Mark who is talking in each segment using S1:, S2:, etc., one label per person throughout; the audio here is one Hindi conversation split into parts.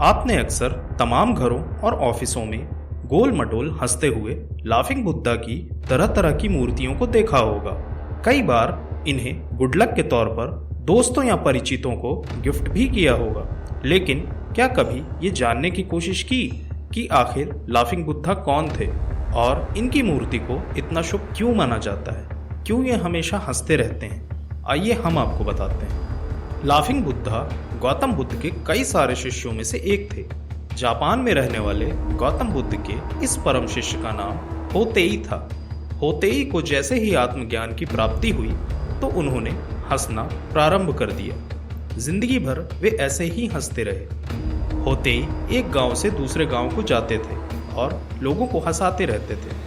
S1: आपने अक्सर तमाम घरों और ऑफिसों में गोल मटोल हंसते हुए लाफिंग बुद्धा की तरह तरह की मूर्तियों को देखा होगा। कई बार इन्हें गुड लक के तौर पर दोस्तों या परिचितों को गिफ्ट भी किया होगा। लेकिन क्या कभी ये जानने की कोशिश की कि आखिर लाफिंग बुद्धा कौन थे और इनकी मूर्ति को इतना शुभ क्यों माना जाता है, क्यों ये हमेशा हंसते रहते हैं? आइए हम आपको बताते हैं। लाफिंग बुद्धा गौतम बुद्ध के कई सारे शिष्यों में से एक थे। जापान में रहने वाले गौतम बुद्ध के इस परम शिष्य का नाम होतेई था। होतेई को जैसे ही आत्मज्ञान की प्राप्ति हुई तो उन्होंने हंसना प्रारंभ कर दिया। जिंदगी भर वे ऐसे ही हंसते रहे। होतेई एक गांव से दूसरे गांव को जाते थे और लोगों को हंसाते रहते थे।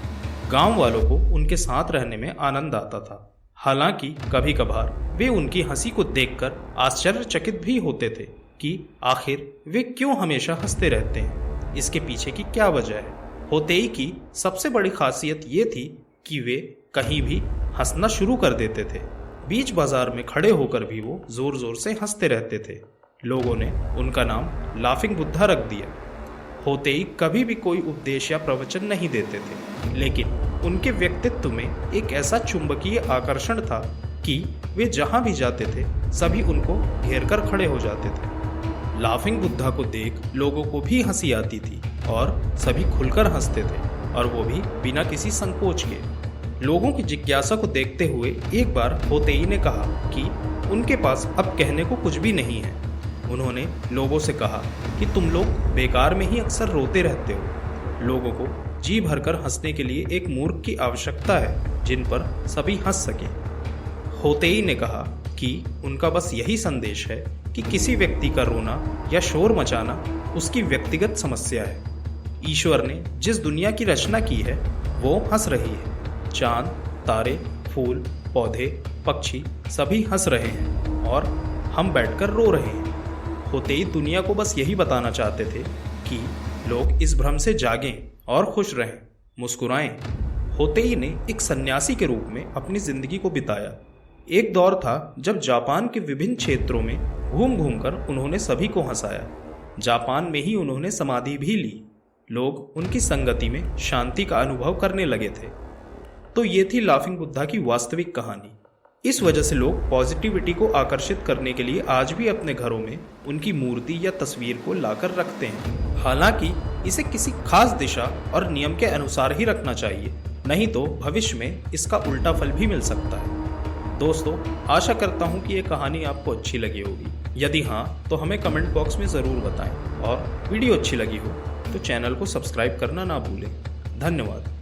S1: गांव वालों को उनके साथ रहने में आनंद आता था। हालांकि कभी कभार वे उनकी हंसी को देखकर आश्चर्यचकित भी होते थे कि आखिर वे क्यों हमेशा हंसते रहते हैं, इसके पीछे की क्या वजह है। होतेई की सबसे बड़ी खासियत ये थी कि वे कहीं भी हंसना शुरू कर देते थे। बीच बाजार में खड़े होकर भी वो जोर जोर से हंसते रहते थे। लोगों ने उनका नाम लाफिंग बुद्धा रख दिया। होतेई कभी भी कोई उपदेश या प्रवचन नहीं देते थे, लेकिन उनके व्यक्तित्व में एक ऐसा चुंबकीय आकर्षण था कि वे जहां भी जाते थे सभी उनको घेर कर खड़े हो जाते थे। लाफिंग बुद्धा को देख लोगों को भी हंसी आती थी और सभी खुलकर हंसते थे, और वो भी बिना किसी संकोच के। लोगों की जिज्ञासा को देखते हुए एक बार होतेई ने कहा कि उनके पास अब कहने को कुछ भी नहीं है। उन्होंने लोगों से कहा कि तुम लोग बेकार में ही अक्सर रोते रहते हो। लोगों को जी भरकर हंसने के लिए एक मूर्ख की आवश्यकता है जिन पर सभी हंस सके। होतेई ने कहा कि उनका बस यही संदेश है कि किसी व्यक्ति का रोना या शोर मचाना उसकी व्यक्तिगत समस्या है। ईश्वर ने जिस दुनिया की रचना की है वो हंस रही है। चांद, तारे, फूल, पौधे, पक्षी सभी हंस रहे हैं और हम बैठकर रो रहे हैं। होतेई दुनिया को बस यही बताना चाहते थे कि लोग इस भ्रम से जागें और खुश रहें, मुस्कुराएं। होतेई ने एक सन्यासी के रूप में अपनी जिंदगी को बिताया। एक दौर था जब जापान के विभिन्न क्षेत्रों में घूम घूम कर उन्होंने सभी को हंसाया। जापान में ही उन्होंने समाधि भी ली। लोग उनकी संगति में शांति का अनुभव करने लगे थे। तो ये थी लाफिंग बुद्धा की वास्तविक कहानी। इस वजह से लोग पॉजिटिविटी को आकर्षित करने के लिए आज भी अपने घरों में उनकी मूर्ति या तस्वीर को लाकर रखते हैं। हालांकि इसे किसी खास दिशा और नियम के अनुसार ही रखना चाहिए, नहीं तो भविष्य में इसका उल्टा फल भी मिल सकता है। दोस्तों, आशा करता हूँ कि ये कहानी आपको अच्छी लगी होगी। यदि हाँ तो हमें कमेंट बॉक्स में ज़रूर बताएं, और वीडियो अच्छी लगी हो तो चैनल को सब्सक्राइब करना ना भूलें। धन्यवाद।